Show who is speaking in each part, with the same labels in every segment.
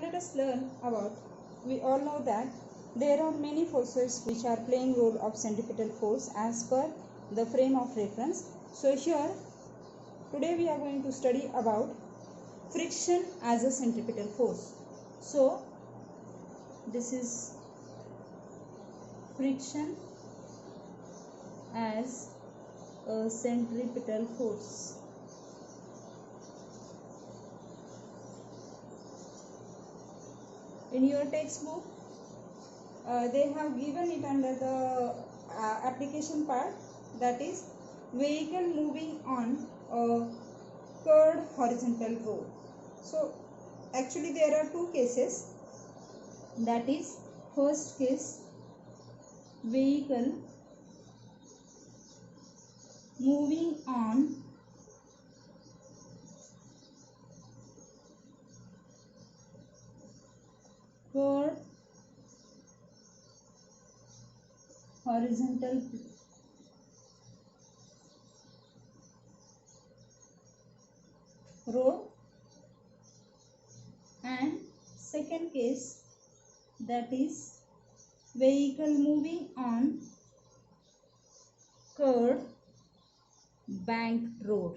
Speaker 1: let us learn about, we all know that there are many forces which are playing role of centripetal force as per the frame of reference. So here today we are going to study about friction as a centripetal force. So this is friction as a centripetal force. In your textbook, they have given it under the application part, that is vehicle moving on a curved horizontal road. So actually there are two cases, that is first case, vehicle moving on curved horizontal road, and second case, that is vehicle moving on curved banked road.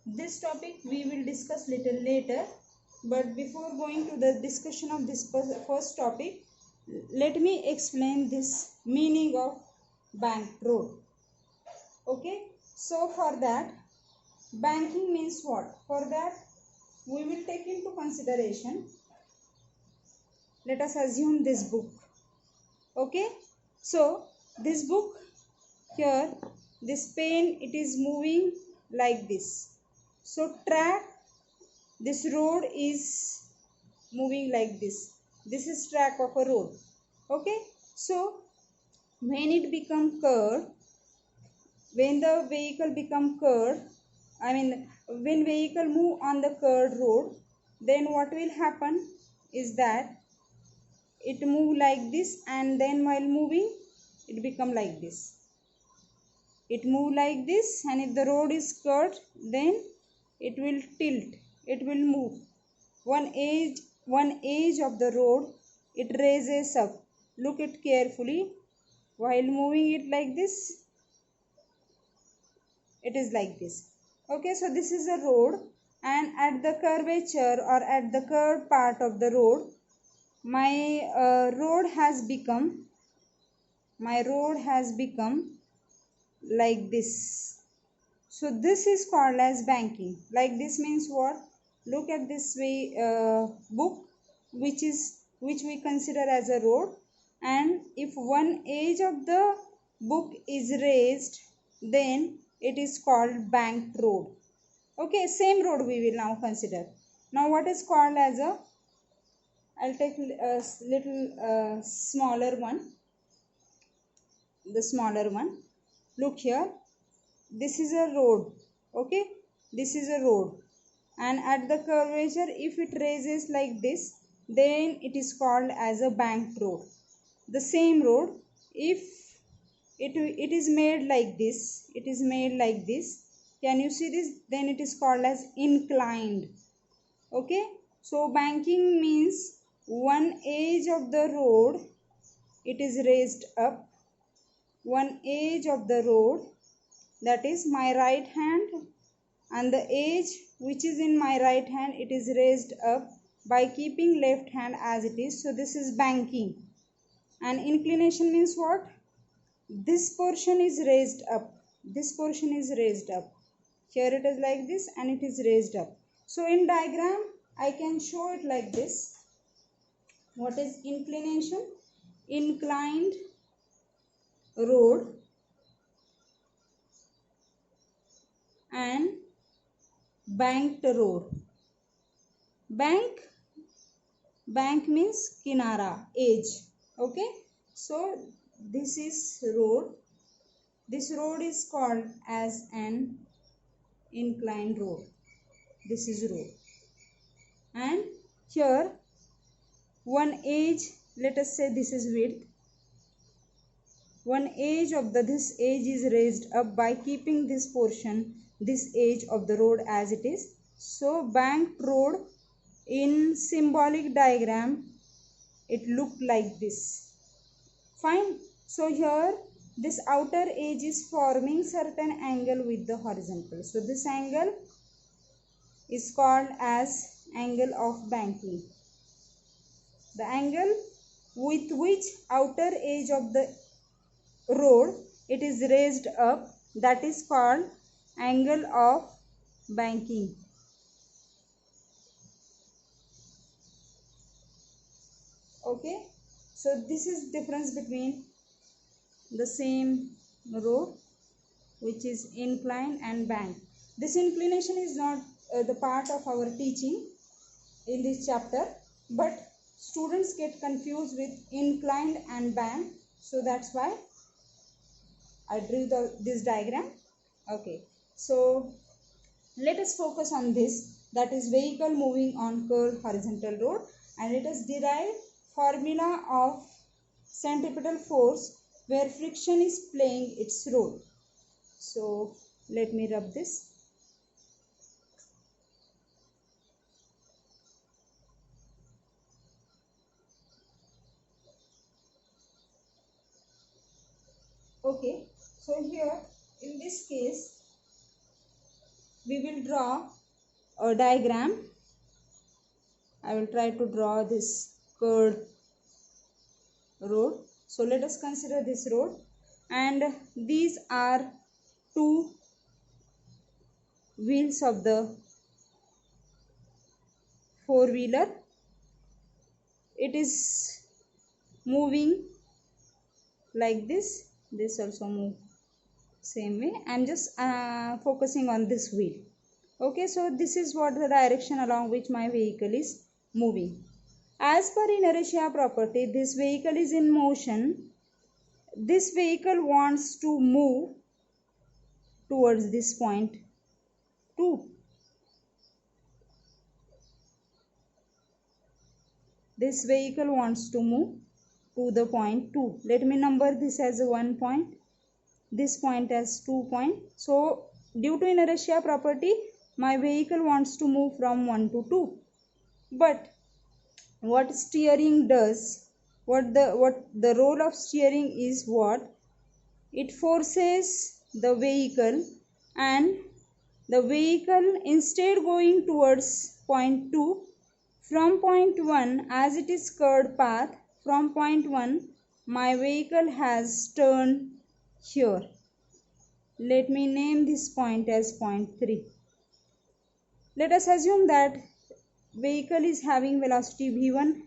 Speaker 1: This topic we will discuss little later, but before going to the discussion of this first topic, let me explain this meaning of banked road. Okay, so for that, banking means what? For that we will take into consideration, let us assume this book. Okay, so this book here, this pen, it is moving like this. So track, this road is moving like this. This is track of a road. Okay, so when it become curved, when the vehicle become curved, when vehicle move on the curved road, then what will happen is that it move like this, and then while moving it become like this. It move like this, and if the road is curved, then it will tilt, it will move. One edge of the road, it raises up. Look it carefully. While moving it like this, it is like this. Okay, so this is a road, and at the curvature or at the curved part of the road, my road has become like this. So this is called as banking. Like this means what? Look at this way, book which we consider as a road, and if one edge of the book is raised, then it is called banked road. Okay, same road we will now consider. Now what is called as a, I'll take a little smaller one, the smaller one. Look here, this is a road. Okay, this is a road, and at the curvature, if it raises like this, then it is called as a banked road. The same road, if it is made like this, it is made like this, can you see this? Then it is called as inclined. Okay, so banking means one edge of the road, it is raised up. One edge of the road, that is my right hand, and the edge which is in my right hand, it is raised up by keeping left hand as it is. So this is banking. And inclination means what? This portion is raised up, this portion is raised up. Here it is like this, and it is raised up. So in diagram I can show it like this. What is inclination? Inclined road and banked road. Bank means kinara, edge. Okay, so this is road. This road is called as an inclined road. This is road, and here one edge, let us say this is width, one edge of this edge is raised up by keeping this portion, this edge of the road as it is. So banked road in symbolic diagram, it looked like this. Fine. So here this outer edge is forming certain angle with the horizontal. So this angle is called as angle of banking. The angle with which outer edge of the road it is raised up, that is called angle of banking. Okay, so this is difference between the same road which is inclined and bank. This inclination is not the part of our teaching in this chapter, but students get confused with inclined and bank, so that's why I drew this diagram. Okay, so let us focus on this, that is vehicle moving on curved horizontal road, and let us derive formula of centripetal force where friction is playing its role. So let me rub this. Okay, so here in this case we will draw a diagram. I will try to draw this curved road. So let us consider this road, and these are two wheels of the four-wheeler. It is moving like this. This also move same way. I am just focusing on this wheel. Okay, so this is what the direction along which my vehicle is moving. As per inertia property, this vehicle is in motion. This vehicle wants to move towards this point 2. This vehicle wants to move to the point 2. Let me number this as 1 point, this point as 2 point. So due to inertia property, my vehicle wants to move from 1 to 2. But what steering does, what the role of steering is, what it forces the vehicle, and the vehicle instead going towards point 2, from point 1, as it is curved path, from point 1 my vehicle has turned here. Let me name this point as point 3. Let us assume that vehicle is having velocity v1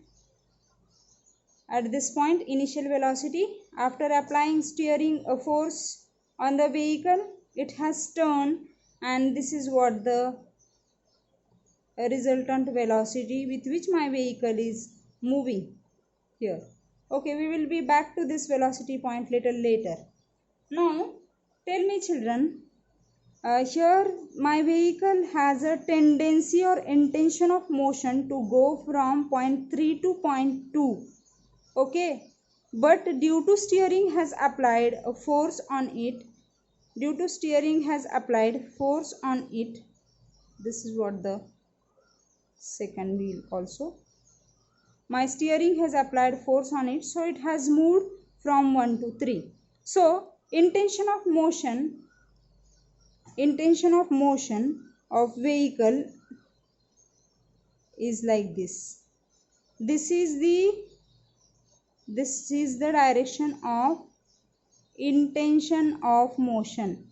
Speaker 1: at this point, initial velocity. After applying steering a force on the vehicle, it has turned, and this is what the resultant velocity with which my vehicle is moving here. Okay, we will be back to this velocity point little later. Now tell me children, here my vehicle has a tendency or intention of motion to go from point 3 to point 2. Okay, but due to steering has applied a force on it, due to steering has applied force on it, this is what the second wheel also, my steering has applied force on it, so it has moved from 1 to 3. So intention of motion of vehicle is like this. This is the direction of intention of motion.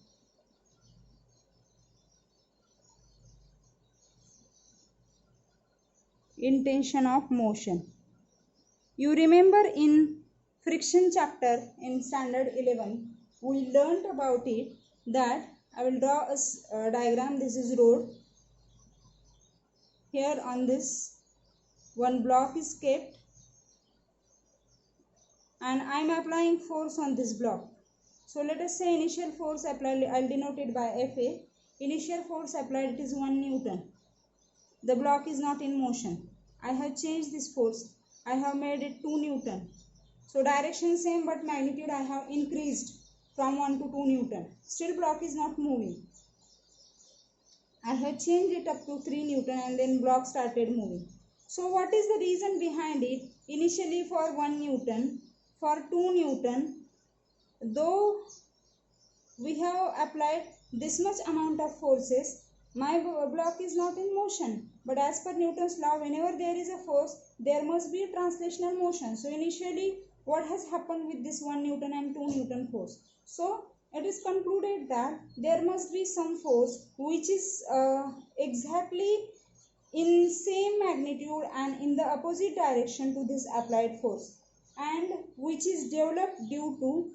Speaker 1: Intention of motion. You remember in friction chapter in standard 11 we learnt about it, that I will draw a diagram. This is road. Here on this one block is kept, and I am applying force on this block. So let us say initial force applied, I will denote it by Fa. Initial force applied, it is 1 Newton. The block is not in motion. I have changed this force. I have made it 2 Newton. So direction same, but magnitude I have increased from 1 to 2 Newton. Still block is not moving. I have changed it up to 3 Newton and then block started moving. So what is the reason behind it? Initially for 1 Newton, for 2 Newton, though we have applied this much amount of forces, my block is not in motion. But as per Newton's law, whenever there is a force, there must be a translational motion. So initially, what has happened with this 1 Newton and 2 Newton force? So it is concluded that there must be some force which is exactly in same magnitude and in the opposite direction to this applied force, and which is developed due to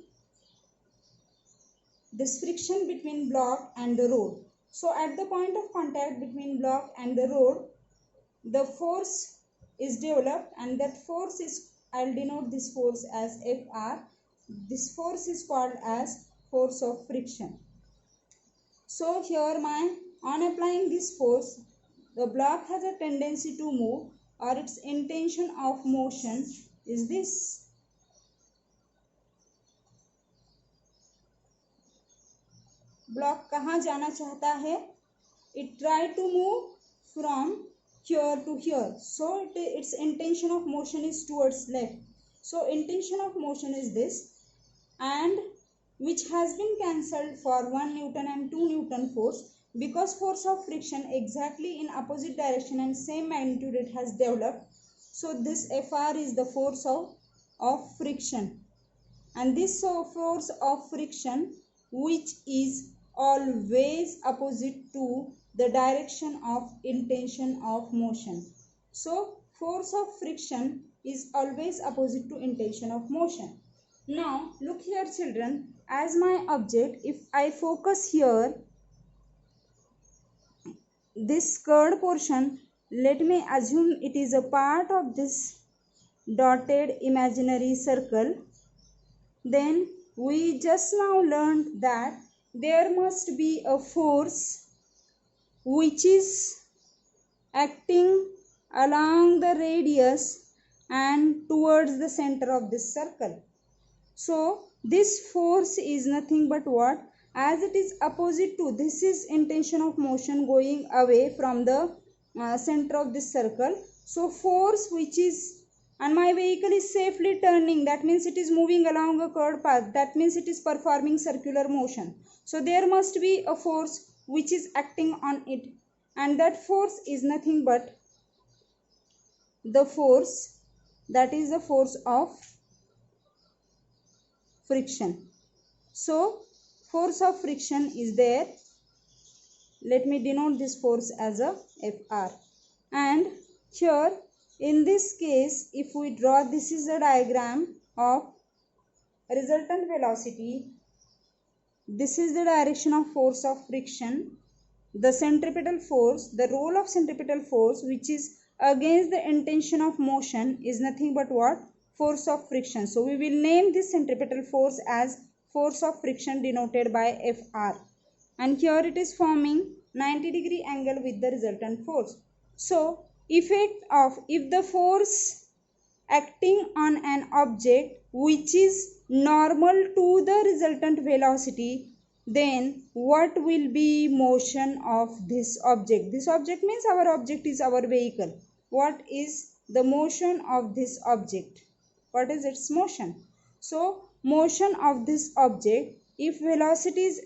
Speaker 1: this friction between block and the rod. So at the point of contact between block and the rod, the force is developed, and that force is, I'll denote this force as Fr. This force is called as force of friction. So here on applying this force, the block has a tendency to move, or its intention of motion is this. Block कहाँ जाना चाहता है? It tried to move from here to here. So its intention of motion is towards left. So intention of motion is this, and which has been cancelled for 1 Newton and 2 Newton force, because force of friction exactly in opposite direction and same magnitude it has developed. So this Fr is the force of friction, and this force of friction which is always opposite to the direction of intention of motion. So force of friction is always opposite to intention of motion. Now look here children, as my object, if I focus here this curved portion, let me assume it is a part of this dotted imaginary circle, then we just now learned that there must be a force which is acting along the radius and towards the center of this circle. So this force is nothing but what? As it is opposite to, this is intention of motion going away from the center of this circle. So force which is, and my vehicle is safely turning, that means it is moving along a curved path, that means it is performing circular motion. So there must be a force which is acting on it, and that force is nothing but the force, that is the force of friction. So force of friction is there. Let me denote this force as a Fr. And here in this case, if we draw, this is the diagram of resultant velocity. This is the direction of force of friction. The centripetal force, the role of centripetal force which is against the intention of motion is nothing but what? Force of friction. So we will name this centripetal force as force of friction denoted by Fr. And here it is forming 90-degree angle with the resultant force. So effect of, if the force acting on an object which is normal to the resultant velocity, then what will be motion of this object? This object means our object is our vehicle. What is the motion of this object? What is its motion? So motion of this object, if velocity is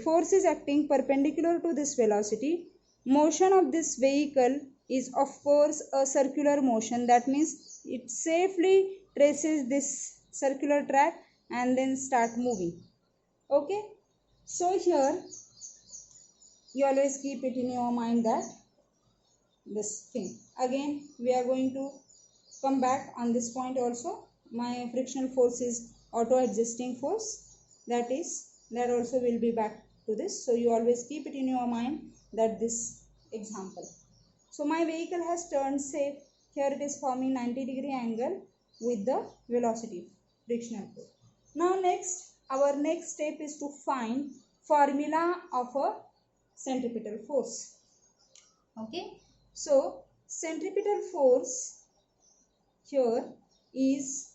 Speaker 1: force is acting perpendicular to this velocity, motion of this vehicle is of course a circular motion. That means it safely traces this circular track and then start moving. Okay, so here you always keep it in your mind that this thing. Again we are going to come back on this point also. My frictional force is auto adjusting force, that also will be back to this. So you always keep it in your mind that this example. So my vehicle has turned safe. Here it is forming 90-degree angle with the velocity frictional force. Now our next step is to find formula of a centripetal force. Okay, so centripetal force here is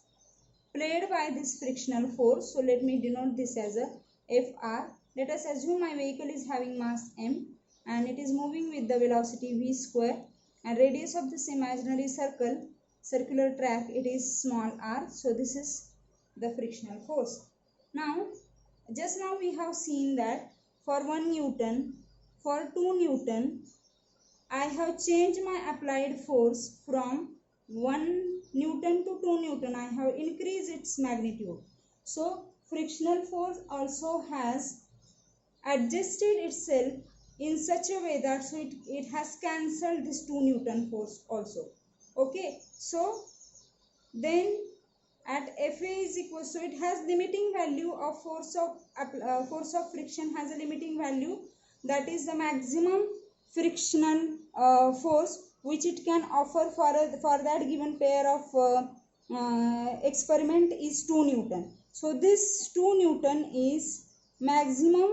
Speaker 1: played by this frictional force. So let me denote this as a Fr. Let us assume my vehicle is having mass m and it is moving with the velocity v square, and radius of this imaginary circular track, it is small r. So this is the frictional force. Now just now we have seen that for 1 Newton, for 2 Newton, I have changed my applied force from 1 Newton to 2 Newton. I have increased its magnitude. So frictional force also has adjusted itself in such a way that so it has cancelled this 2 Newton force also. Okay, so then at Fa is equal, so it has limiting value of force of friction has a limiting value, that is the maximum frictional force which it can offer for that given pair of experiment is 2 Newton. So this 2 Newton is maximum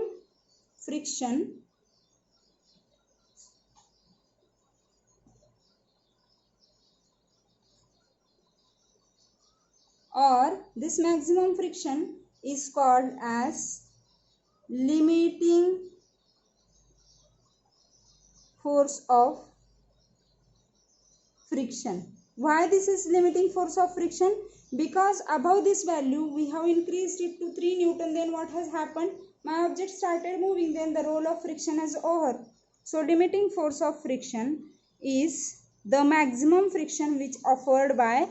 Speaker 1: friction or this maximum friction is called as limiting force of friction. Why this is limiting force of friction? Because above this value we have increased it to 3 Newton. Then what has happened? My object started moving, then the role of friction is over. So limiting force of friction is the maximum friction which offered by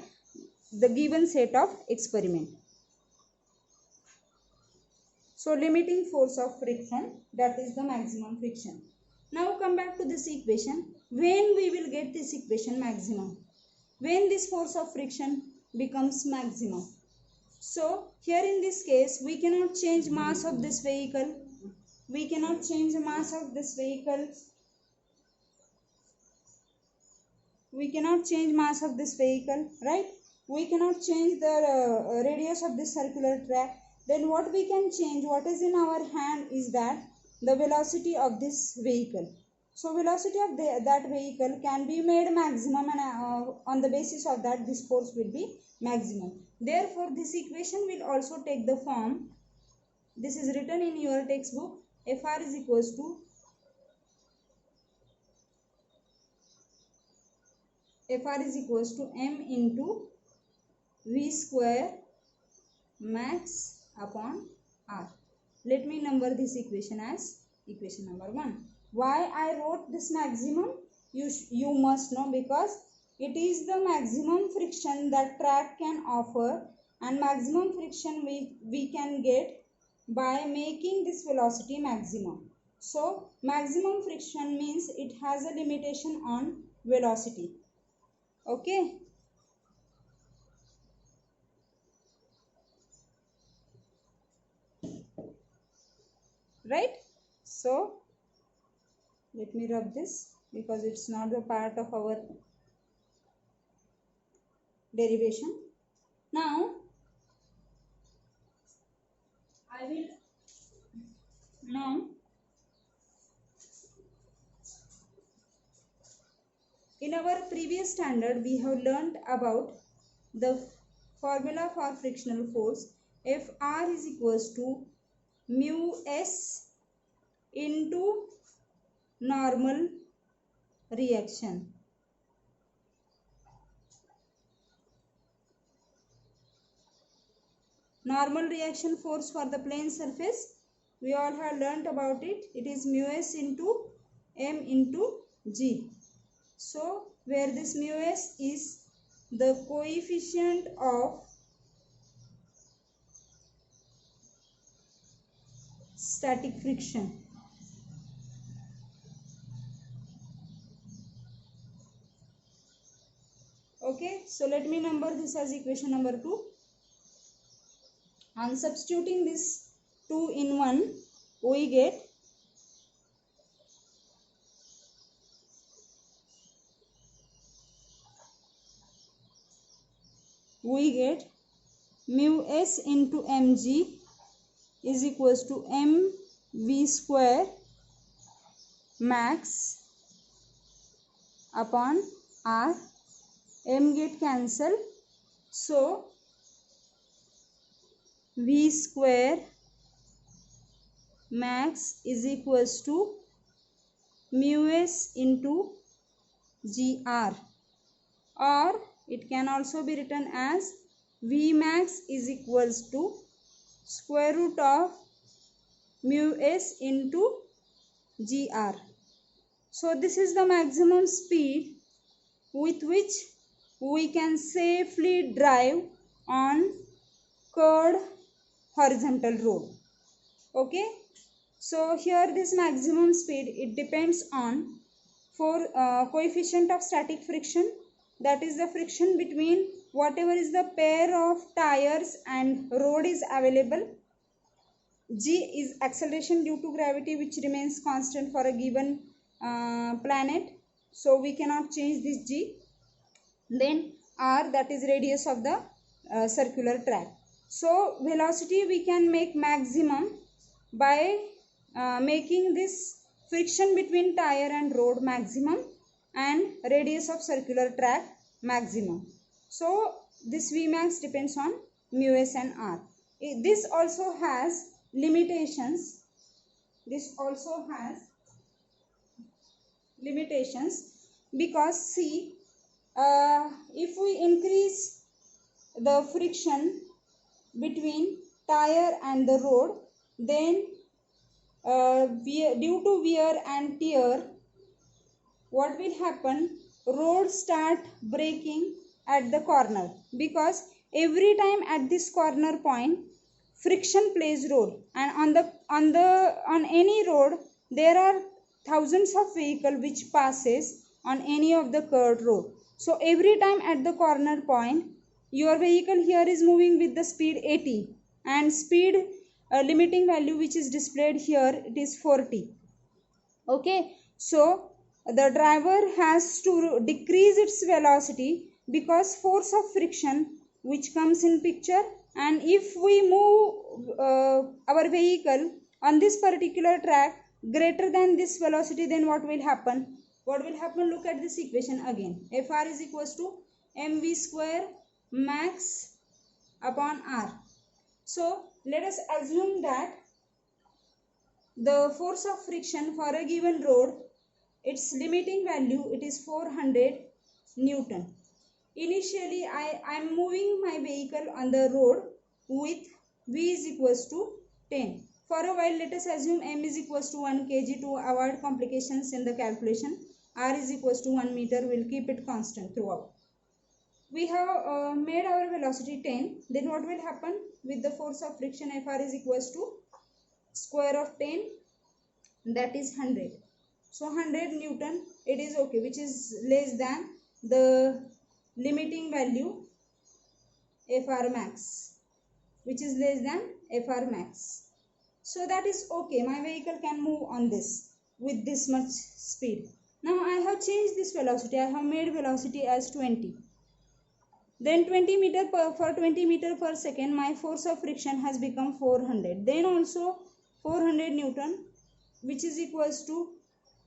Speaker 1: the given set of experiment. So limiting force of friction, that is the maximum friction. Now come back to this equation. When we will get this equation maximum? When this force of friction becomes maximum. So here in this case we cannot change mass of this vehicle. We cannot change the mass of this vehicle. We cannot change mass of this vehicle, right? We cannot change the radius of this circular track. Then what we can change, what is in our hand is that the velocity of this vehicle. So velocity of that vehicle can be made maximum, and on the basis of that this force will be maximum. Therefore this equation will also take the form, this is written in your textbook, Fr is equals to m into v square max upon r. Let me number this equation as equation number 1. Why I wrote this maximum? You must know, because it is the maximum friction that track can offer, and maximum friction we can get by making this velocity maximum. So maximum friction means it has a limitation on velocity. Okay. Right? So let me rub this because it's not a part of our derivation. Now in our previous standard we have learnt about the formula for frictional force. Fr is equals to mu s into normal reaction. Normal reaction force for the plane surface, we all have learnt about it. It is mu s into m into g. So where this mu s is the coefficient of static friction. Okay, so let me number this as equation number 2. On substituting this 2 in 1, we get mu s into mg is equals to mv square max upon r. M get cancelled, so V square max is equals to mu s into gr, or it can also be written as V max is equals to square root of mu s into gr. So this is the maximum speed with which we can safely drive on curved horizontal road. Okay, so here this maximum speed, it depends on coefficient of static friction, that is the friction between whatever is the pair of tires and road is available. G is acceleration due to gravity, which remains constant for a given planet, so we cannot change this G. Then R, that is radius of the circular track. So velocity we can make maximum by making this friction between tire and road maximum and radius of circular track maximum. So this Vmax depends on mu s and R. This also has limitations. This also has limitations because see, if we increase the friction between tire and the road, then due to wear and tear, what will happen, road start breaking at the corner, because every time at this corner point friction plays role, and on any road there are thousands of vehicle which passes on any of the curved road. So every time at the corner point your vehicle here is moving with the speed 80, and speed limiting value which is displayed here, it is 40. Okay, so the driver has to decrease its velocity because force of friction which comes in picture, and if we move our vehicle on this particular track greater than this velocity, then what will happen, look at this equation again. Fr is equals to mv square max upon r. So let us assume that the force of friction for a given road, its limiting value, it is 400 Newton. Initially I am moving my vehicle on the road with V is equals to 10. For a while let us assume M is equals to 1 kg to avoid complications in the calculation. R is equals to 1 meter, will keep it constant throughout. We have made our velocity 10, then what will happen with the force of friction, Fr is equals to square of 10, that is 100. So 100 Newton, it is okay, which is less than the limiting value Fr max, which is less than Fr max. So that is okay, my vehicle can move on this with this much speed. Now I have changed this velocity, I have made velocity as 20. Then 20 meter for 20 meter per second my force of friction has become 400. Then also 400 Newton, which is equals to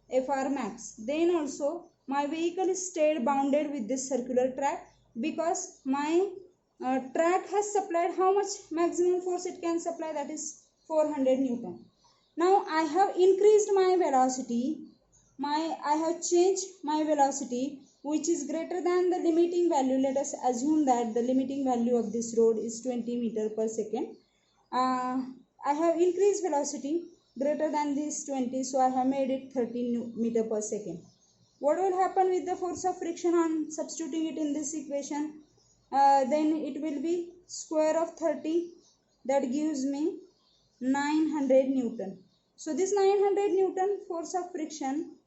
Speaker 1: Fr max. Then also my vehicle is stayed bounded with this circular track because my track has supplied how much maximum force it can supply, that is 400 Newton. Now I have increased my velocity, I have changed my velocity which is greater than the limiting value. Let us assume that the limiting value of this road is 20 meter per second. I have increased velocity greater than this 20, so I have made it 30 meter per second. What will happen with the force of friction on substituting it in this equation? Then it will be square of 30, that gives me 900 Newton. So this 900 Newton force of friction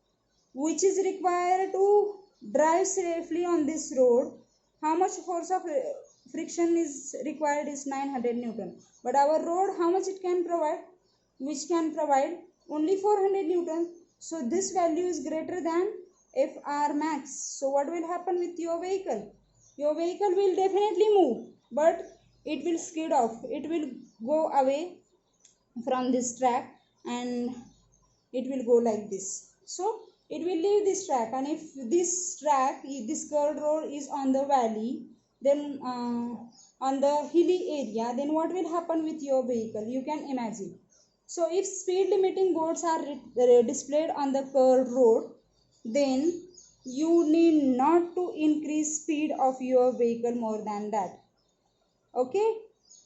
Speaker 1: which is required to drive safely on this road, how much force of friction is required is 900 Newton. But our road, how much it can provide? Which can provide only 400 Newton. So this value is greater than Fr max. So what will happen with your vehicle? Your vehicle will definitely move, but it will skid off. It will go away from this track and it will go like this. So it will leave this track, and if this track, this curved road is on the valley, then on the hilly area, then what will happen with your vehicle? You can imagine. So if speed limiting boards are displayed on the curved road, then you need not to increase speed of your vehicle more than that. Okay,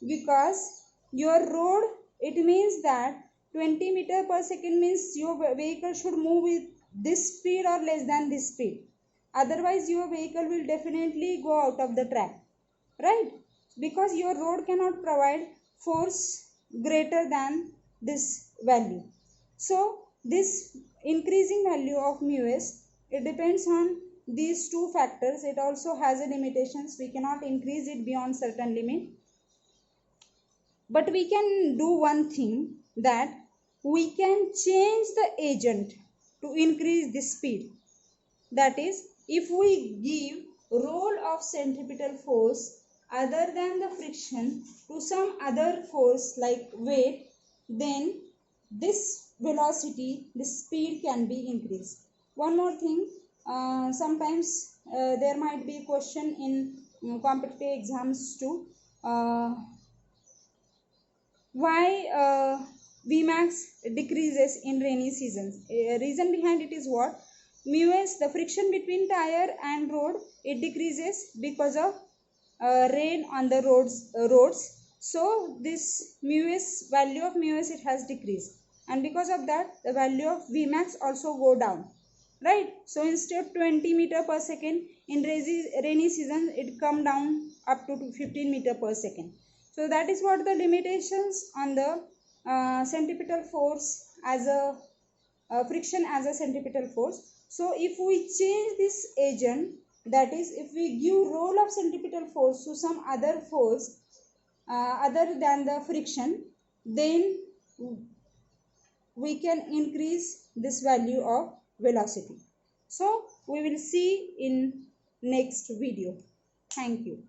Speaker 1: because your road, it means that 20 meter per second means your vehicle should move with this speed or less than this speed, otherwise your vehicle will definitely go out of the track, right? Because your road cannot provide force greater than this value. So this increasing value of mu s, it depends on these two factors. It also has a limitations, we cannot increase it beyond certain limit. But we can do one thing, that we can change the agent to increase the speed. That is, if we give role of centripetal force other than the friction to some other force like weight, then this velocity, this speed can be increased. One more thing, sometimes there might be a question in competitive exams too. Why Vmax decreases in rainy seasons? Reason behind it is what? Mu s, the friction between tire and road, it decreases because of rain on the roads. So this mu s, value of mu s, it has decreased, and because of that the value of Vmax also go down, right? So instead of 20 meter per second in rainy season, it come down up to 15 meter per second. So that is what the limitations on the centripetal force as a friction as a centripetal force. So if we change this agent, that is, if we give role of centripetal force to some other force other than the friction, then we can increase this value of velocity. So we will see in next video. Thank you.